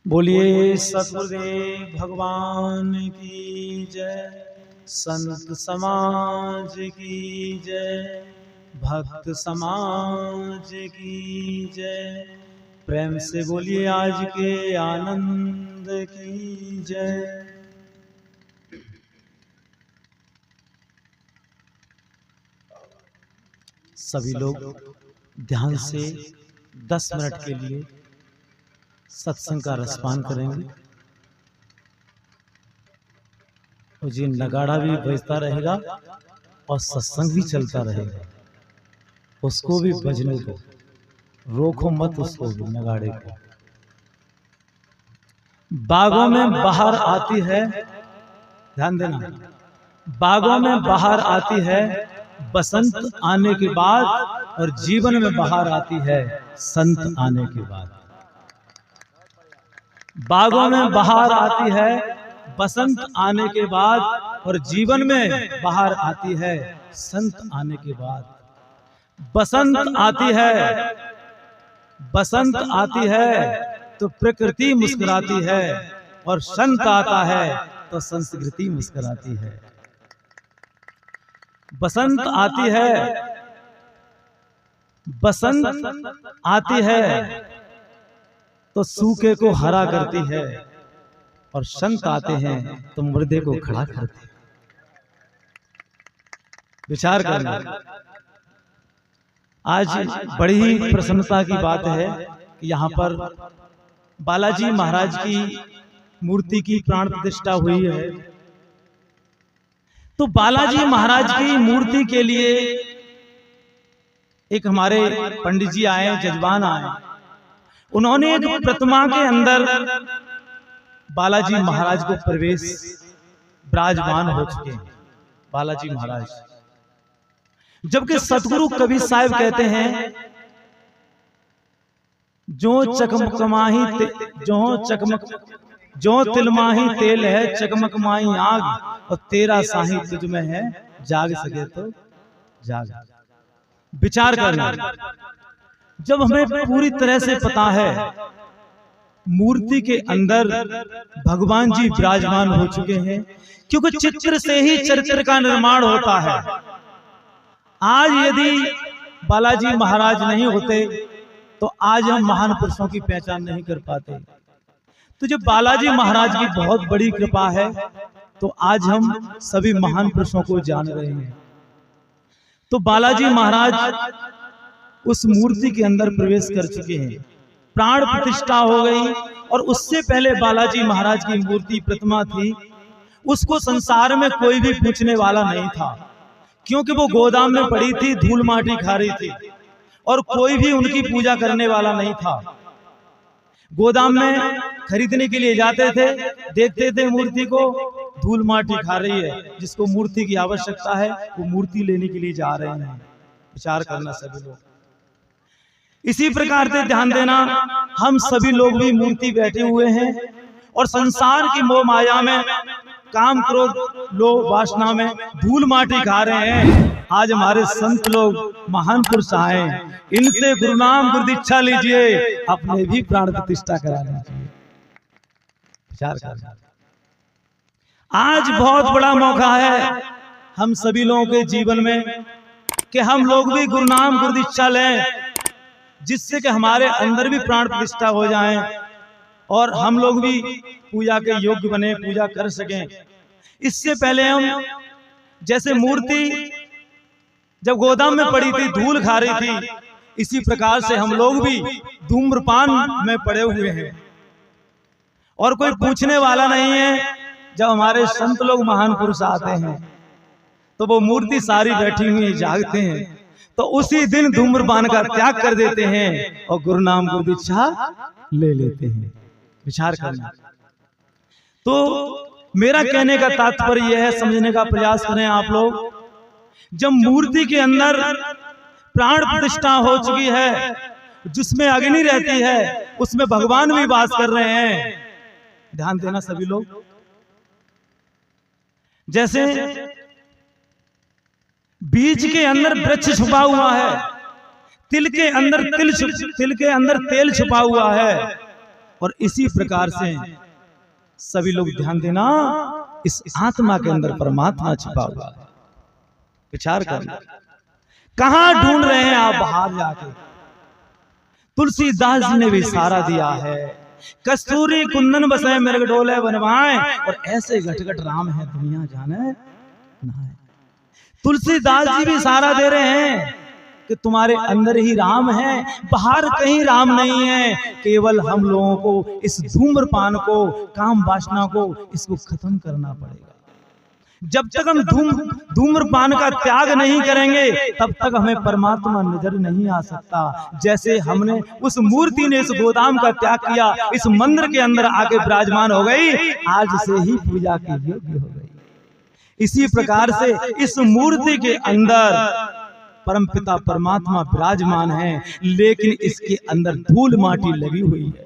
बोलिए सतगुरुदेव भगवान की जय, संत समाज की जय, भक्त समाज की जय। प्रेम से बोलिए आज के आनंद की जय। सभी लोग ध्यान से 10 मिनट के लिए सत्संग का रसपान करेंगे और जी नगाड़ा भी बजता रहेगा और सत्संग भी चलता रहेगा। उसको भी बजने दो, रोको मत उसको भी, नगाड़े को। बागों में बाहर आती है, ध्यान देना, बागों में बाहर आती है बसंत आने के बाद, और जीवन में बाहर आती है संत आने के बाद। बागों में बाहर आती है बसंत आने के बाद, और जीवन में बाहर आती है संत आने के बाद। बसंत आती है, बसंत आती है तो प्रकृति मुस्कुराती है, और संत आता है तो संस्कृति मुस्कुराती है। बसंत आती है, बसंत आती है तो सूखे को हरा करती है, और संत आते हैं तो मुर्दे को खड़ा करते हैं। विचार करना। आज बड़ी ही प्रसन्नता की बात है कि यहाँ पर बालाजी महाराज की मूर्ति की प्राण प्रतिष्ठा हुई है। तो बालाजी महाराज की मूर्ति के लिए एक हमारे पंडित जी आए, जजमान आए। उन्होंने एक प्रतिमा के अंदर बालाजी महाराज को प्रवेश विराजमान हो चुके हैं, बालाजी महाराज। जबकि सतगुरु कबीर साहब कहते हैं, जो चकमकमाही जो तिलमाही तेल है, चकमकमाही आग, और तेरा साही तुझ में है, जाग सके तो जाग। विचार करना। जब हमें पूरी तरह से पता है मूर्ति के अंदर भगवान जी विराजमान हो चुके हैं, क्योंकि चित्र से ही चरित्र का निर्माण होता है। आज यदि बालाजी महाराज नहीं होते तो आज हम महान पुरुषों की पहचान नहीं कर पाते। तो जब बालाजी महाराज की बहुत बड़ी कृपा है तो आज हम सभी महान पुरुषों को जान रहे हैं। तो बालाजी महाराज उस मूर्ति के अंदर प्रवेश कर चुके हैं, प्राण प्रतिष्ठा हो गई। और उससे पहले बालाजी महाराज की मूर्ति प्रतिमा थी, उसको संसार में कोई भी पूछने वाला नहीं था, क्योंकि वो गोदाम में पड़ी थी, धूल माटी खा रही थी, और कोई भी उनकी पूजा करने वाला नहीं था। गोदाम में खरीदने के लिए जाते थे, देखते थे मूर्ति को धूल माटी खा रही है, जिसको मूर्ति की आवश्यकता है वो मूर्ति लेने के लिए जा रहे हैं। विचार करना सभी लोग। इसी प्रकार से ध्यान देना, हम सभी लोग भी मूर्ति बैठे हुए हैं और संसार की मोह माया में, काम क्रोध लोभ वासना में धूल माटी खा रहे हैं। आज हमारे संत लोग, महान पुरुष आए, इनसे गुरु नाम गुरु दीक्षा लीजिए, अपने भी प्राण प्रतिष्ठा करा लीजिए। विचार करना। आज बहुत बड़ा मौका है हम सभी लोगों के जीवन में कि हम लोग भी गुरु नाम गुरु दीक्षा लें, जिससे कि हमारे अंदर भी प्राण प्रतिष्ठा हो जाए और हम लोग भी पूजा के योग्य बने, पूजा कर सकें। इससे पहले हम, जैसे मूर्ति जब गोदाम में पड़ी थी, धूल खा रही थी, इसी प्रकार से हम लोग भी धूम्रपान में पड़े हुए हैं और कोई पूछने वाला नहीं है। जब हमारे संत लोग, महान पुरुष आते हैं तो वो मूर्ति सारी बैठी हुई जागते हैं, तो उसी दिन धूम्रपान का त्याग कर देते हैं और गुरु नाम गुरु दीक्षा ले लेते हैं। विचार करना। तो मेरा कहने का तात्पर्य यह है, समझने का प्रयास करें आप लोग। जब मूर्ति के अंदर प्राण प्रतिष्ठा हो चुकी है, जिसमें अग्नि रहती है, उसमें भगवान भी वास कर रहे हैं। ध्यान देना सभी लोग। जैसे बीज के अंदर वृक्ष छुपा हुआ है, तिल के अंदर तेल छुपा हुआ है, और इसी प्रकार से सभी लोग ध्यान देना, इस आत्मा के अंदर परमात्मा छिपा हुआ है। विचार करना, कहां ढूंढ रहे हैं आप? बाहर जाके। तुलसीदास जी ने भी इशारा दिया है, कस्तूरी कुंदन बसे मृग डोले बनवाए, और ऐसे घटघट राम है दुनिया जाने ना। तुलसीदास जी भी इशारा दे रहे हैं कि तुम्हारे अंदर ही राम है, बाहर कहीं राम नहीं है। केवल हम लोगों को इस धूम्रपान को, काम वासना को, इसको खत्म करना पड़ेगा। जब तक हम धूम्रपान का त्याग नहीं करेंगे, तब तक हमें परमात्मा नजर नहीं आ सकता। जैसे हमने उस मूर्ति ने इस गोदाम का त्याग किया, इस मंदिर के अंदर आके विराजमान हो गई, आज से ही पूजा के योग्य हो गई। इसी प्रकार से इस मूर्ति के अंदर परमपिता परमात्मा विराजमान है, लेकिन इसके अंदर धूल माटी लगी हुई है।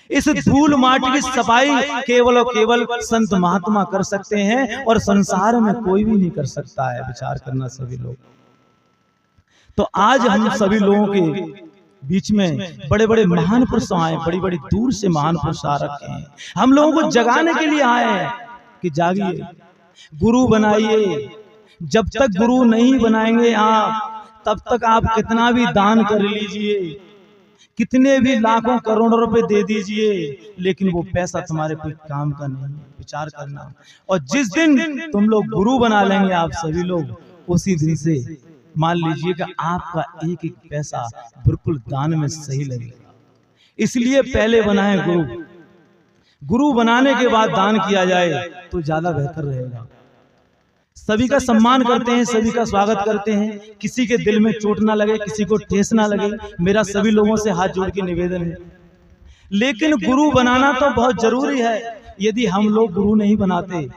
इस धूल माटी की सफाई केवल और केवल संत महात्मा कर सकते हैं, और संसार में कोई भी नहीं कर सकता है। विचार करना सभी लोग। तो आज हम सभी लोगों के बीच में बड़े बड़े महान पुरुष आए, बड़ी बड़ी दूर से महान पुरुष आ रखे हैं। हम लोगों को जगाने के लिए आए हैं कि जागिए, गुरु बनाइए। जब तक गुरु नहीं बनाएंगे आप, तब तक आप कितना भी दान कर लीजिए, कितने भी लाखों करोड़ों रुपए दे दीजिए, लेकिन वो पैसा तुम्हारे कोई काम का नहीं। विचार करना। और जिस दिन तुम लोग गुरु बना लेंगे आप सभी लोग, उसी दिन से मान लीजिए कि आपका एक एक पैसा बिल्कुल दान में सही लगेगा। इसलिए पहले बनाए गुरु, गुरु बनाने के बाद दान किया जाए तो ज्यादा बेहतर रहेगा। सभी का सम्मान करते हैं, सभी का स्वागत करते हैं, किसी के दिल में चोट ना लगे, किसी को ठेस ना लगे, मेरा सभी लोगों से हाथ जोड़ के निवेदन है। लेकिन गुरु बनाना तो बहुत जरूरी है। यदि हम लोग गुरु नहीं बनाते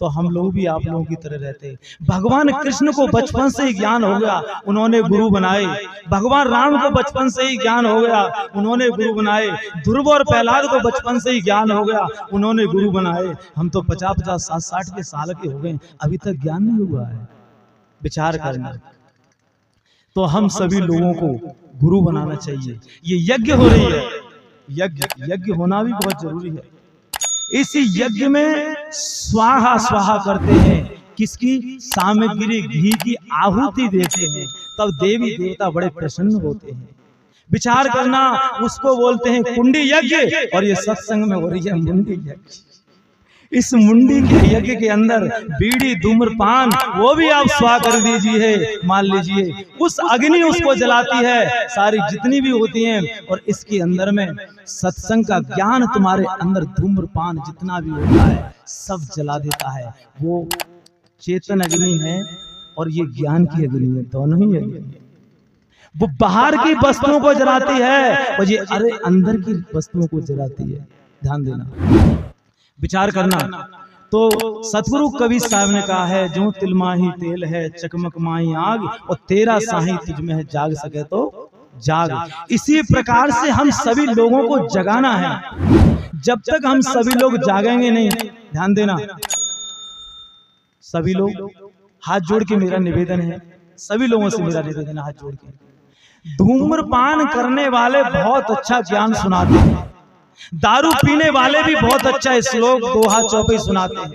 तो हम लोग भी आप लोगों की तरह रहते। भगवान कृष्ण को बचपन से ही ज्ञान हो गया, उन्होंने गुरु बनाए। भगवान राम को बचपन से ही ज्ञान हो गया, उन्होंने गुरु बनाए। ध्रुव और प्रहलाद को बचपन से ही ज्ञान हो गया, उन्होंने गुरु बनाए। हम तो 50-50, 60-60 के साल के हो गए, अभी तक ज्ञान नहीं हुआ है। विचार करना। तो हम सभी लोगों को गुरु बनाना चाहिए। ये यज्ञ हो रही है, यज्ञ होना भी बहुत जरूरी है। इस यज्ञ में स्वाहा स्वाहा करते हैं, किसकी? सामग्री घी की आहुति देते हैं, तब देवी देवता बड़े प्रसन्न होते हैं। विचार करना, उसको बोलते हैं कुंडी यज्ञ, और ये सत्संग में हो रही है मुंडी यज्ञ। इस मुंडी के यज्ञ के अंदर बीड़ी धूम्रपान वो भी आप स्वाहा कर दीजिए। मान लीजिए उस अग्नि उसको जलाती है, सारी जितनी भी होती हैं, और इसके अंदर में सत्संग का ज्ञान तुम्हारे अंदर धूम्रपान जितना भी होता है सब जला देता है। वो चेतन अग्नि है और ये ज्ञान की अग्नि है, दोनों ही अग्नि है। वो बाहर की वस्तुओं को जलाती है और ये अरे अंदर की वस्तुओं को जलाती है। ध्यान देना, विचार करना। तो सतगुरु कबीर साहब ने कहा है, जो तिल माही तेल है चकमक माही आग, और तेरा साही तुझ में है जाग सके तो जाग। इसी प्रकार से हम सभी लोगों को जगाना है। जब तक हम सभी लोग जागेंगे नहीं, ध्यान देना, सभी लोग हाथ जोड़ के मेरा निवेदन है, सभी लोगों से मेरा निवेदन है, हाथ जोड़ के। धूम्रपान करने वाले बहुत अच्छा ज्ञान सुनाते हैं, दारू पीने वाले भी बहुत अच्छा श्लोक दोहा चौपाई सुनाते हैं,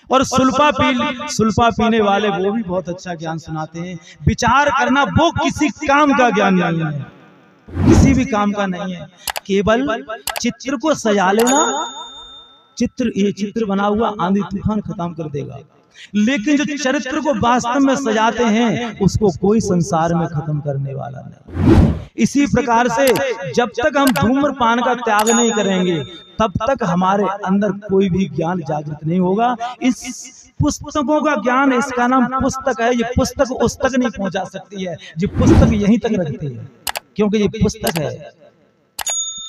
और सुल्फा पीने वाले वो भी बहुत अच्छा ज्ञान सुनाते हैं। विचार करना, वो किसी काम का ज्ञान नहीं है, किसी भी काम का नहीं है। केवल चित्र को सजा लेना, ये चित्र बना हुआ आंधी तूफान खत्म कर देगा, लेकिन जो चरित्र को वास्तव में सजाते हैं उसको कोई संसार में खत्म करने वाला नहीं। इसी प्रकार से जब तक हम धूम्रपान का त्याग नहीं करेंगे, तब तक हमारे अंदर कोई भी ज्ञान जागृत नहीं होगा। इस पुस्तकों का ज्ञान, इसका नाम पुस्तक है, ये पुस्तक उस तक नहीं पहुंचा सकती है, ये पुस्तक यहीं तक रखती है, क्योंकि ये पुस्तक है।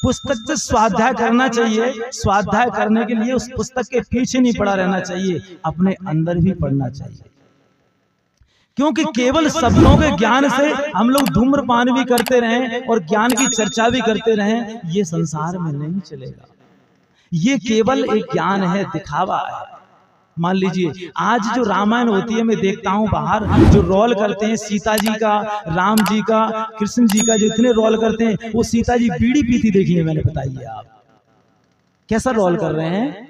पुस्तक से स्वाध्याय करना चाहिए, स्वाध्याय करने के लिए उस पुस्तक के पीछे नहीं पड़ा रहना चाहिए, अपने अंदर भी पढ़ना चाहिए। क्योंकि केवल शब्दों के ज्ञान से हम लोग धूम्रपान भी करते रहें और ज्ञान की चर्चा भी करते रहें, ये संसार में नहीं चलेगा। ये केवल एक ज्ञान है, दिखावा है। मान लीजिए आज जो रामायण होती है, मैं देखता हूँ बाहर जो रोल करते हैं सीता जी का, राम जी का, कृष्ण जी का, जो इतने रोल करते हैं, वो सीता जी बीड़ी पीती देखी है मैंने। बताइए आप कैसा रोल कर रहे हैं,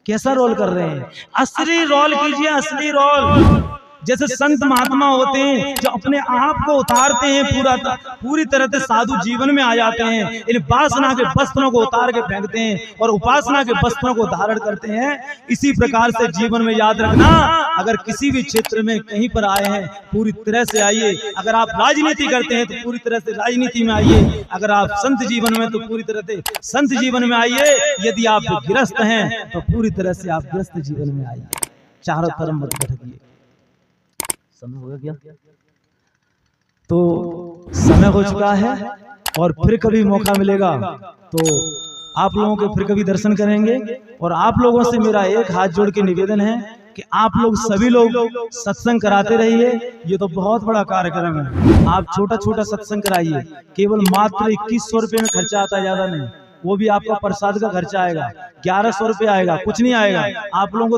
कैसा रोल कर रहे हैं। असली रोल कीजिए, असली रोल। जैसे संत महात्मा होते हैं जो अपने आप को उतारते हैं, पूरी तरह से साधु जीवन में आ जाते हैं, इन वासना के वस्त्रों को उतार के फेंकते हैं और उपासना के वस्त्रों को धारण करते हैं। इसी प्रकार से जीवन में याद रखना, अगर किसी भी क्षेत्र में कहीं पर आए हैं पूरी तरह से आइए। अगर आप राजनीति करते हैं तो पूरी तरह से राजनीति में आइए, अगर आप संत जीवन में तो पूरी तरह से संत जीवन में आइए, यदि आप गृहस्थ हैं तो पूरी तरह से आप गृहस्थ जीवन में आइए। चारों तरफ मत भटकिए। समय हो गया क्या? तो समय हो चुका है और फिर कभी मौका मिलेगा तो आप लोगों के फिर कभी दर्शन करेंगे। और आप लोगों से मेरा एक हाथ जोड़ के निवेदन है कि आप लोग सभी लोग सत्संग कराते रहिए। ये तो बहुत बड़ा कार्यक्रम है, आप छोटा छोटा सत्संग कराइए। केवल मात्र 2100 रुपये में खर्चा आता है, ज्यादा नहीं। वो भी आपका प्रसाद का खर्चा आएगा, 1100 रुपये आएगा, कुछ नहीं आएगा। आप लोगों को